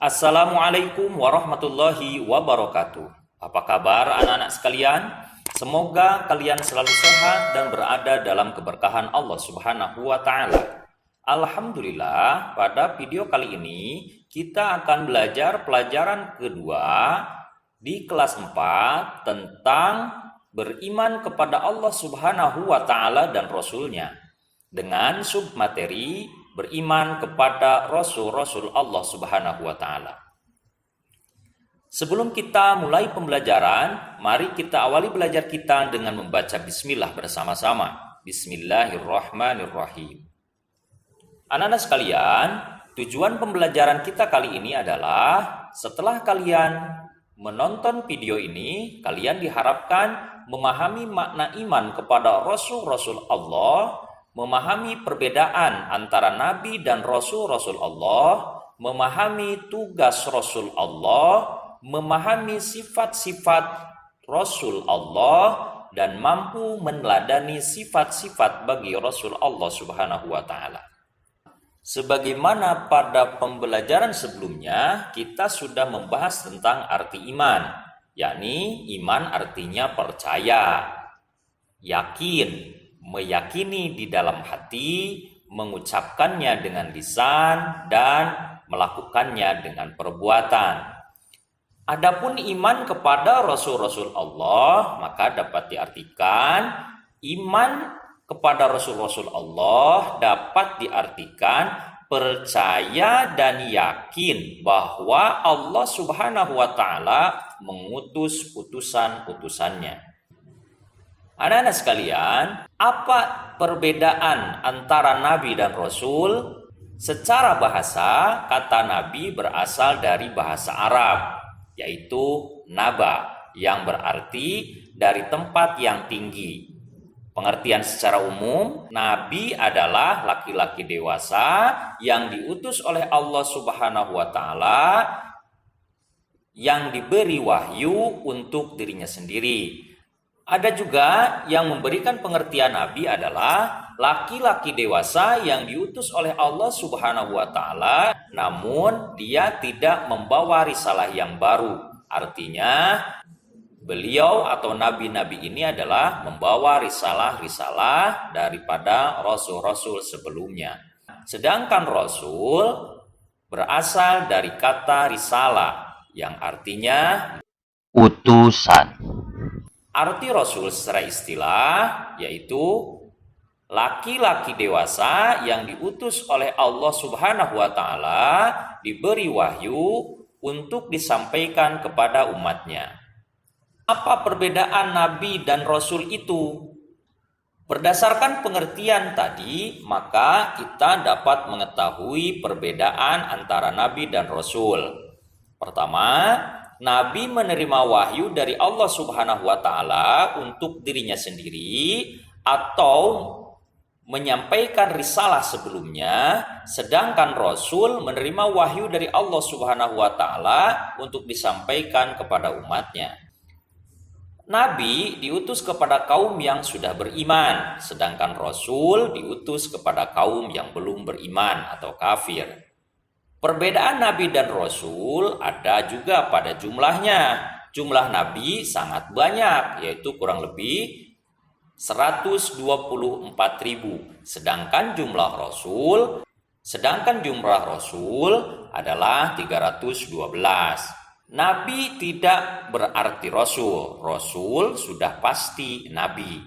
Assalamualaikum warahmatullahi wabarakatuh. Apa kabar anak-anak sekalian? Semoga kalian selalu sehat dan berada dalam keberkahan Allah Subhanahu wa taala. Alhamdulillah, pada video kali ini kita akan belajar pelajaran kedua di kelas 4 tentang beriman kepada Allah Subhanahu wa taala dan Rasul-Nya dengan submateri beriman kepada Rasul-Rasul Allah Subhanahu wa taala. Sebelum kita mulai pembelajaran, mari kita awali belajar kita dengan membaca bismillah bersama-sama. Bismillahirrahmanirrahim. Anak-anak sekalian, tujuan pembelajaran kita kali ini adalah setelah kalian menonton video ini, kalian diharapkan memahami makna iman kepada Rasul-Rasul Allah, memahami perbedaan antara Nabi dan Rasul-Rasul Allah, memahami tugas Rasul Allah, memahami sifat-sifat Rasul Allah, dan mampu meneladani sifat-sifat bagi Rasul Allah Subhanahu wa taala. Sebagaimana pada pembelajaran sebelumnya, kita sudah membahas tentang arti iman, yakni iman artinya percaya, yakin, meyakini di dalam hati, mengucapkannya dengan lisan, dan melakukannya dengan perbuatan. Adapun iman kepada Rasul-Rasul Allah, maka dapat diartikan iman kepada Rasul-Rasul Allah dapat diartikan percaya dan yakin bahwa Allah Subhanahu wa taala mengutus utusan-utusannya. Anak-anak sekalian, apa perbedaan antara Nabi dan Rasul? Secara bahasa, kata Nabi berasal dari bahasa Arab, yaitu naba, yang berarti dari tempat yang tinggi. Pengertian secara umum, Nabi adalah laki-laki dewasa yang diutus oleh Allah Subhanahu wa taala, yang diberi wahyu untuk dirinya sendiri. Ada juga yang memberikan pengertian Nabi adalah laki-laki dewasa yang diutus oleh Allah Subhanahu wa taala, namun dia tidak membawa risalah yang baru. Artinya, beliau atau nabi-nabi ini adalah membawa risalah-risalah daripada rasul-rasul sebelumnya. Sedangkan rasul berasal dari kata risalah yang artinya utusan. Arti Rasul secara istilah yaitu laki-laki dewasa yang diutus oleh Allah Subhanahu wa taala, diberi wahyu untuk disampaikan kepada umatnya. Apa perbedaan Nabi dan Rasul itu? Berdasarkan pengertian tadi, maka kita dapat mengetahui perbedaan antara Nabi dan Rasul. Pertama, Nabi menerima wahyu dari Allah Subhanahu wa taala untuk dirinya sendiri atau menyampaikan risalah sebelumnya, sedangkan Rasul menerima wahyu dari Allah Subhanahu wa taala untuk disampaikan kepada umatnya. Nabi diutus kepada kaum yang sudah beriman, sedangkan Rasul diutus kepada kaum yang belum beriman atau kafir. Perbedaan Nabi dan Rasul ada juga pada jumlahnya. Jumlah Nabi sangat banyak, yaitu kurang lebih 124.000. Sedangkan jumlah Rasul adalah 312. Nabi tidak berarti Rasul. Rasul sudah pasti Nabi.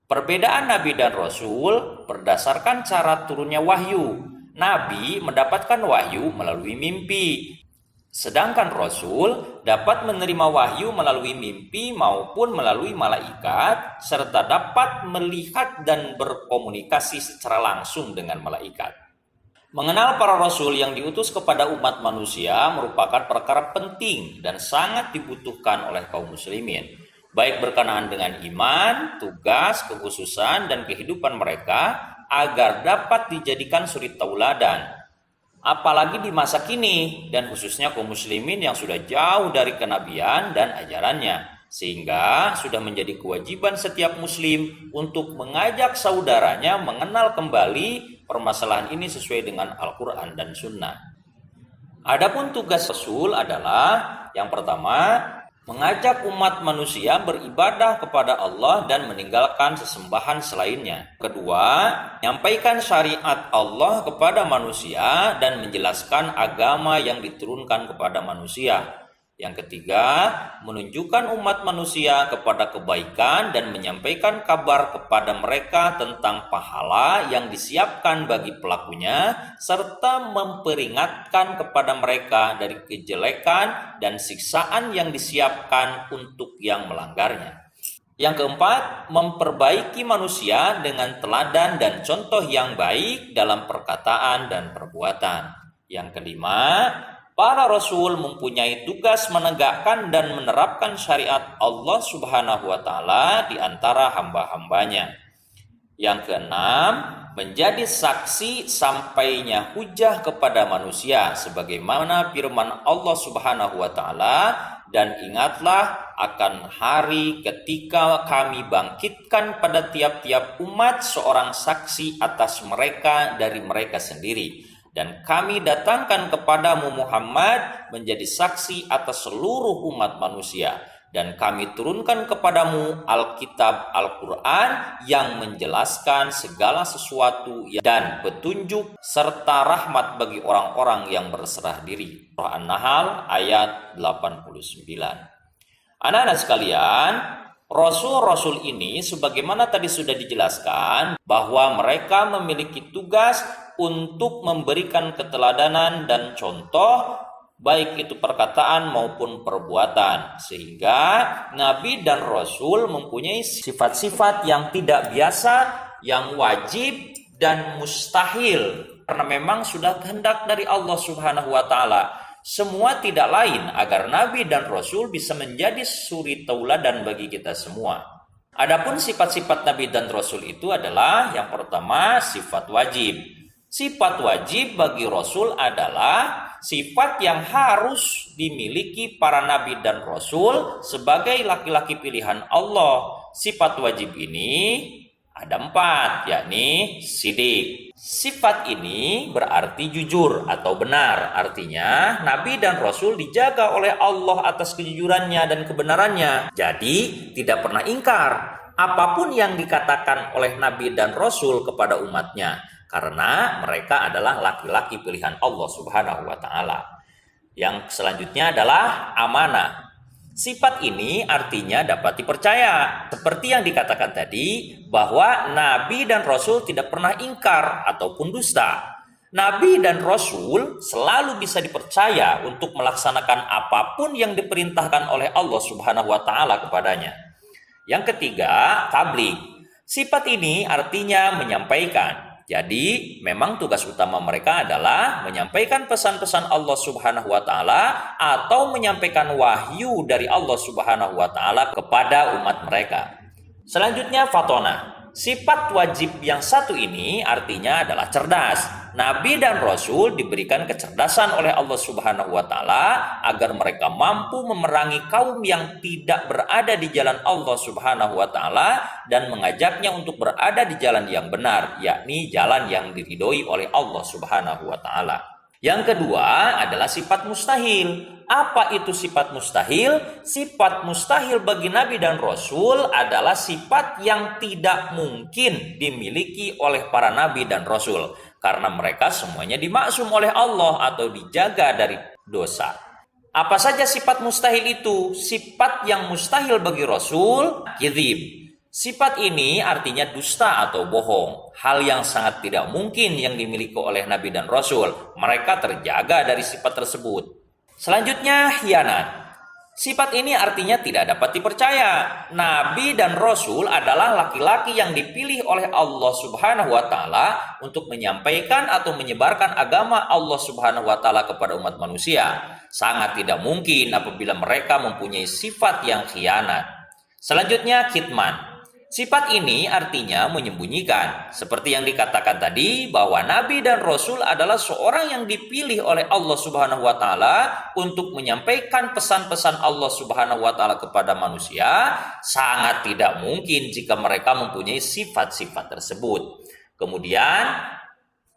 Perbedaan Nabi dan Rasul berdasarkan cara turunnya wahyu. Nabi mendapatkan wahyu melalui mimpi, sedangkan Rasul dapat menerima wahyu melalui mimpi maupun melalui malaikat, serta dapat melihat dan berkomunikasi secara langsung dengan malaikat. Mengenal para Rasul yang diutus kepada umat manusia merupakan perkara penting dan sangat dibutuhkan oleh kaum muslimin, baik berkenaan dengan iman, tugas, kekhususan, dan kehidupan mereka, agar dapat dijadikan suri tauladan, apalagi di masa kini dan khususnya kaum muslimin yang sudah jauh dari kenabian dan ajarannya, sehingga sudah menjadi kewajiban setiap muslim untuk mengajak saudaranya mengenal kembali permasalahan ini sesuai dengan Al-Quran dan Sunnah. Adapun tugas Rasul adalah yang pertama, mengajak umat manusia beribadah kepada Allah dan meninggalkan sesembahan selainnya. Kedua, menyampaikan syariat Allah kepada manusia dan menjelaskan agama yang diturunkan kepada manusia. Yang ketiga, menunjukkan umat manusia kepada kebaikan dan menyampaikan kabar kepada mereka tentang pahala yang disiapkan bagi pelakunya, serta memperingatkan kepada mereka dari kejelekan dan siksaan yang disiapkan untuk yang melanggarnya. Yang keempat, memperbaiki manusia dengan teladan dan contoh yang baik dalam perkataan dan perbuatan. Yang kelima, para rasul mempunyai tugas menegakkan dan menerapkan syariat Allah Subhanahu wa taala di antara hamba-hambanya. Yang keenam, menjadi saksi sampainya hujah kepada manusia sebagaimana firman Allah Subhanahu wa taala, dan ingatlah akan hari ketika kami bangkitkan pada tiap-tiap umat seorang saksi atas mereka dari mereka sendiri. Dan kami datangkan kepadamu Muhammad menjadi saksi atas seluruh umat manusia. Dan kami turunkan kepadamu Alkitab Al-Quran yang menjelaskan segala sesuatu dan petunjuk serta rahmat bagi orang-orang yang berserah diri. Surah An-Nahl ayat 89. Anak-anak sekalian, Rasul-Rasul ini sebagaimana tadi sudah dijelaskan bahwa mereka memiliki tugas untuk memberikan keteladanan dan contoh baik itu perkataan maupun perbuatan, sehingga Nabi dan Rasul mempunyai sifat-sifat yang tidak biasa, yang wajib dan mustahil karena memang sudah kehendak dari Allah Subhanahu wa taala. Semua tidak lain agar Nabi dan Rasul bisa menjadi suri tauladan bagi kita semua. Adapun sifat-sifat Nabi dan Rasul itu adalah yang pertama, sifat wajib. Sifat wajib bagi Rasul adalah sifat yang harus dimiliki para Nabi dan Rasul sebagai laki-laki pilihan Allah. Sifat wajib ini ada 4, yakni sidik. Sifat ini berarti jujur atau benar. Artinya Nabi dan Rasul dijaga oleh Allah atas kejujurannya dan kebenarannya. Jadi tidak pernah ingkar apapun yang dikatakan oleh Nabi dan Rasul kepada umatnya, karena mereka adalah laki-laki pilihan Allah Subhanahu wa taala. Yang selanjutnya adalah amanah. Sifat ini artinya dapat dipercaya. Seperti yang dikatakan tadi, bahwa Nabi dan Rasul tidak pernah ingkar ataupun dusta. Nabi dan Rasul selalu bisa dipercaya untuk melaksanakan apapun yang diperintahkan oleh Allah Subhanahu wa taala kepadanya. Yang ketiga, tabligh. Sifat ini artinya menyampaikan. Jadi memang tugas utama mereka adalah menyampaikan pesan-pesan Allah Subhanahu wa taala atau menyampaikan wahyu dari Allah Subhanahu wa taala kepada umat mereka. Selanjutnya fatona. Sifat wajib yang satu ini artinya adalah cerdas. Nabi dan Rasul diberikan kecerdasan oleh Allah Subhanahu wa taala agar mereka mampu memerangi kaum yang tidak berada di jalan Allah Subhanahu wa taala dan mengajaknya untuk berada di jalan yang benar, yakni jalan yang diridhoi oleh Allah Subhanahu wa taala. Yang kedua adalah sifat mustahil. Apa itu sifat mustahil? Sifat mustahil bagi Nabi dan Rasul adalah sifat yang tidak mungkin dimiliki oleh para Nabi dan Rasul, karena mereka semuanya dimaksum oleh Allah atau dijaga dari dosa. Apa saja sifat mustahil itu? Sifat yang mustahil bagi Rasul, kadzib. Sifat ini artinya dusta atau bohong. Hal yang sangat tidak mungkin yang dimiliki oleh Nabi dan Rasul. Mereka terjaga dari sifat tersebut. Selanjutnya, khianat. Sifat ini artinya tidak dapat dipercaya. Nabi dan Rasul adalah laki-laki yang dipilih oleh Allah Subhanahu wa taala untuk menyampaikan atau menyebarkan agama Allah Subhanahu wa taala kepada umat manusia. Sangat tidak mungkin apabila mereka mempunyai sifat yang khianat. Selanjutnya, kitman. Sifat ini artinya menyembunyikan. Seperti yang dikatakan tadi bahwa Nabi dan Rasul adalah seorang yang dipilih oleh Allah Subhanahu wa taala untuk menyampaikan pesan-pesan Allah Subhanahu wa taala kepada manusia. Sangat tidak mungkin jika mereka mempunyai sifat-sifat tersebut. Kemudian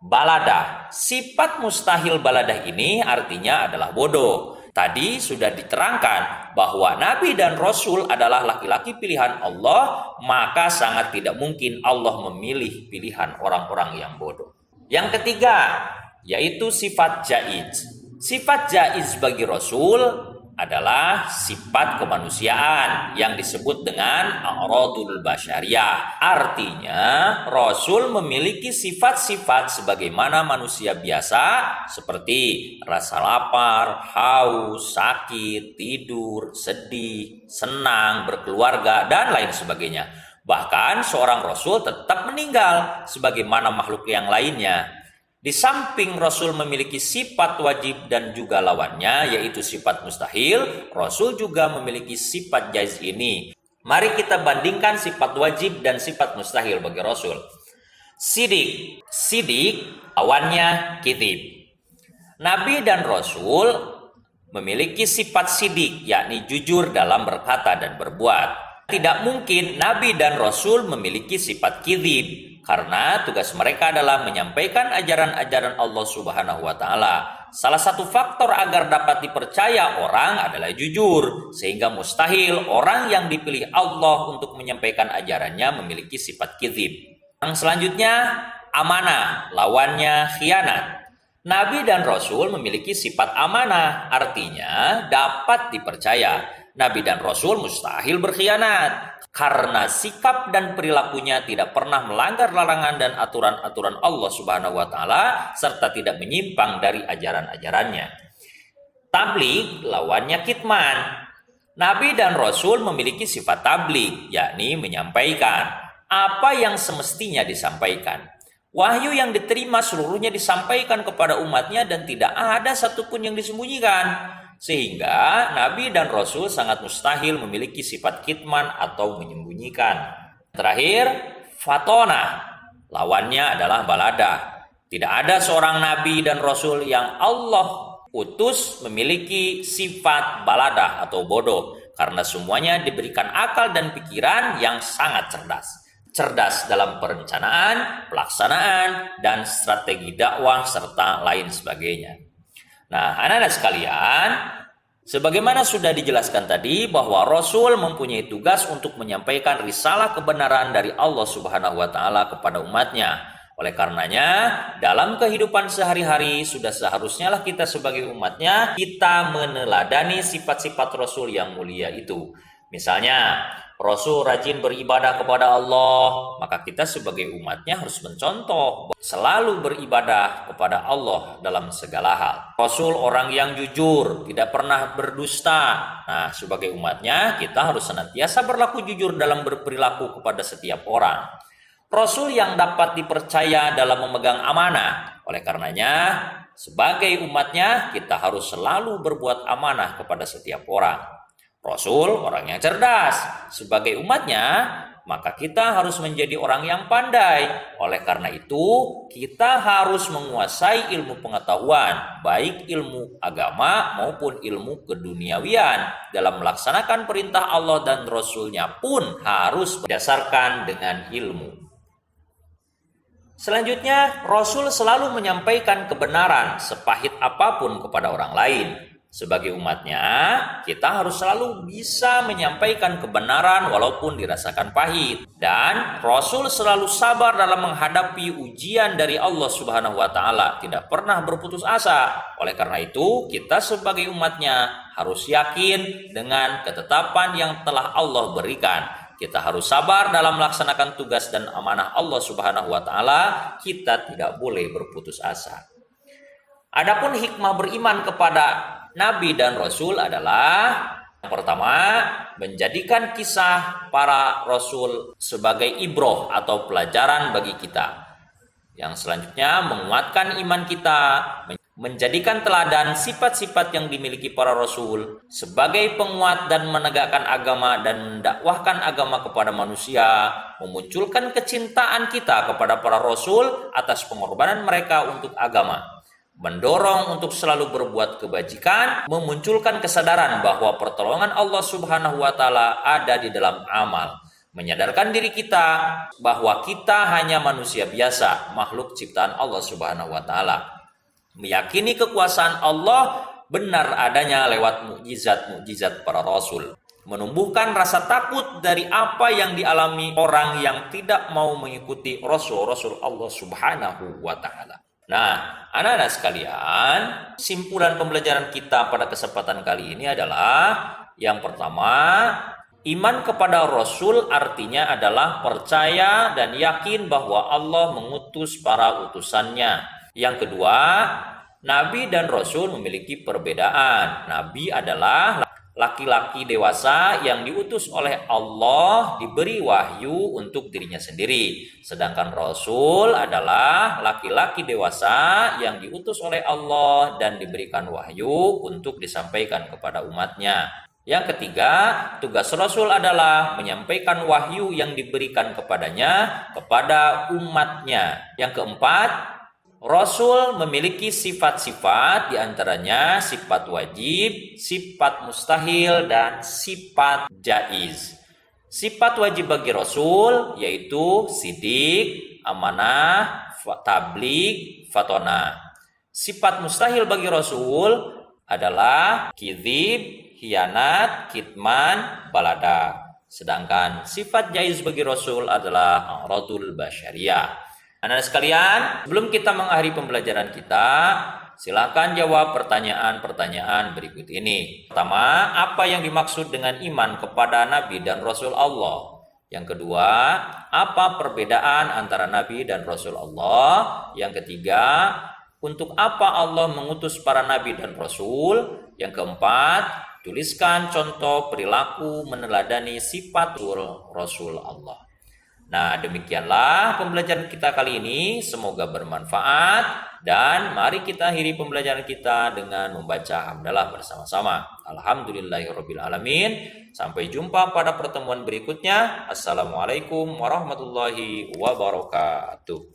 Baladah. Sifat mustahil baladah ini artinya adalah bodoh. Tadi sudah diterangkan bahwa Nabi dan Rasul adalah laki-laki pilihan Allah, maka sangat tidak mungkin Allah memilih pilihan orang-orang yang bodoh. Yang ketiga, yaitu sifat jaiz. Sifat jaiz bagi Rasul adalah sifat kemanusiaan yang disebut dengan a'radul basyariyah. Artinya, Rasul memiliki sifat-sifat sebagaimana manusia biasa seperti rasa lapar, haus, sakit, tidur, sedih, senang, berkeluarga, dan lain sebagainya. Bahkan seorang Rasul tetap meninggal sebagaimana makhluk yang lainnya. Di samping Rasul memiliki sifat wajib dan juga lawannya, yaitu sifat mustahil, Rasul juga memiliki sifat jaiz ini. Mari kita bandingkan sifat wajib dan sifat mustahil bagi Rasul. Sidik. Sidik lawannya kitsib. Nabi dan Rasul memiliki sifat sidik, yakni jujur dalam berkata dan berbuat. Tidak mungkin Nabi dan Rasul memiliki sifat kitsib, karena tugas mereka adalah menyampaikan ajaran-ajaran Allah Subhanahu wa Ta'ala. Salah satu faktor agar dapat dipercaya orang adalah jujur, sehingga mustahil orang yang dipilih Allah untuk menyampaikan ajarannya memiliki sifat kitsib. Yang selanjutnya, amanah, lawannya khianat. Nabi dan Rasul memiliki sifat amanah, artinya dapat dipercaya. Nabi dan Rasul mustahil berkhianat, karena sikap dan perilakunya tidak pernah melanggar larangan dan aturan-aturan Allah Subhanahu wa Ta'ala, serta tidak menyimpang dari ajaran-ajarannya. Tabligh lawannya kitman. Nabi dan Rasul memiliki sifat tabligh, yakni menyampaikan apa yang semestinya disampaikan. Wahyu yang diterima seluruhnya disampaikan kepada umatnya dan tidak ada satupun yang disembunyikan. Sehingga Nabi dan Rasul sangat mustahil memiliki sifat kitman atau menyembunyikan. Terakhir, fatona. Lawannya adalah baladah. Tidak ada seorang Nabi dan Rasul yang Allah utus memiliki sifat baladah atau bodoh. Karena semuanya diberikan akal dan pikiran yang sangat cerdas. Cerdas dalam perencanaan, pelaksanaan, dan strategi dakwah, serta lain sebagainya. Nah, anak-anak sekalian, sebagaimana sudah dijelaskan tadi bahwa Rasul mempunyai tugas untuk menyampaikan risalah kebenaran dari Allah Subhanahu wa Ta'ala kepada umatnya. Oleh karenanya, dalam kehidupan sehari-hari sudah seharusnya lah kita sebagai umatnya, kita meneladani sifat-sifat Rasul yang mulia itu. Misalnya, Rasul rajin beribadah kepada Allah, maka kita sebagai umatnya harus mencontoh selalu beribadah kepada Allah dalam segala hal. Rasul orang yang jujur, tidak pernah berdusta. Nah, sebagai umatnya kita harus senantiasa berlaku jujur dalam berperilaku kepada setiap orang. Rasul yang dapat dipercaya dalam memegang amanah. Oleh karenanya, sebagai umatnya kita harus selalu berbuat amanah kepada setiap orang. Rasul orang yang cerdas. Sebagai umatnya, maka kita harus menjadi orang yang pandai. Oleh karena itu, kita harus menguasai ilmu pengetahuan, baik ilmu agama maupun ilmu keduniawian. Dalam melaksanakan perintah Allah dan Rasul-Nya pun harus berdasarkan dengan ilmu. Selanjutnya, Rasul selalu menyampaikan kebenaran sepahit apapun kepada orang lain. Sebagai umatnya, kita harus selalu bisa menyampaikan kebenaran walaupun dirasakan pahit. Dan Rasul selalu sabar dalam menghadapi ujian dari Allah Subhanahu wa Ta'ala, tidak pernah berputus asa. Oleh karena itu, kita sebagai umatnya harus yakin dengan ketetapan yang telah Allah berikan. Kita harus sabar dalam melaksanakan tugas dan amanah Allah Subhanahu wa Ta'ala. Kita tidak boleh berputus asa. Adapun hikmah beriman kepada Nabi dan Rasul adalah yang pertama, menjadikan kisah para Rasul sebagai ibroh atau pelajaran bagi kita. Yang selanjutnya, menguatkan iman kita, menjadikan teladan sifat-sifat yang dimiliki para Rasul sebagai penguat dan menegakkan agama dan mendakwahkan agama kepada manusia, memunculkan kecintaan kita kepada para Rasul atas pengorbanan mereka untuk agama, mendorong untuk selalu berbuat kebajikan, memunculkan kesadaran bahwa pertolongan Allah Subhanahu wa Ta'ala ada di dalam amal, menyadarkan diri kita bahwa kita hanya manusia biasa, makhluk ciptaan Allah Subhanahu wa taala. Meyakini kekuasaan Allah benar adanya lewat mukjizat-mukjizat para rasul. Menumbuhkan rasa takut dari apa yang dialami orang yang tidak mau mengikuti rasul-rasul Allah Subhanahu wa taala. Nah, anak-anak sekalian, simpulan pembelajaran kita pada kesempatan kali ini adalah yang pertama, iman kepada Rasul artinya adalah percaya dan yakin bahwa Allah mengutus para utusannya. Yang kedua, Nabi dan Rasul memiliki perbedaan. Nabi adalah laki-laki dewasa yang diutus oleh Allah, diberi wahyu untuk dirinya sendiri. Sedangkan Rasul adalah laki-laki dewasa yang diutus oleh Allah dan diberikan wahyu untuk disampaikan kepada umatnya. Yang ketiga, tugas Rasul adalah menyampaikan wahyu yang diberikan kepadanya kepada umatnya. Yang keempat, Rasul memiliki sifat-sifat, diantaranya sifat wajib, sifat mustahil, dan sifat jaiz. Sifat wajib bagi Rasul yaitu sidik, amanah, tabligh, fatona. Sifat mustahil bagi Rasul adalah kizib, khianat, kitman, balada. Sedangkan sifat jaiz bagi Rasul adalah radul basyariyah. Anak-anak sekalian, sebelum kita mengakhiri pembelajaran kita, silakan jawab pertanyaan-pertanyaan berikut ini. Pertama, apa yang dimaksud dengan iman kepada Nabi dan Rasul Allah? Yang kedua, apa perbedaan antara Nabi dan Rasul Allah? Yang ketiga, untuk apa Allah mengutus para Nabi dan Rasul? Yang keempat, tuliskan contoh perilaku meneladani sifat Rasul Allah. Nah, demikianlah pembelajaran kita kali ini. Semoga bermanfaat. Dan mari kita akhiri pembelajaran kita dengan membaca hamdalah bersama-sama. Alhamdulillahirrabbilalamin. Sampai jumpa pada pertemuan berikutnya. Assalamualaikum warahmatullahi wabarakatuh.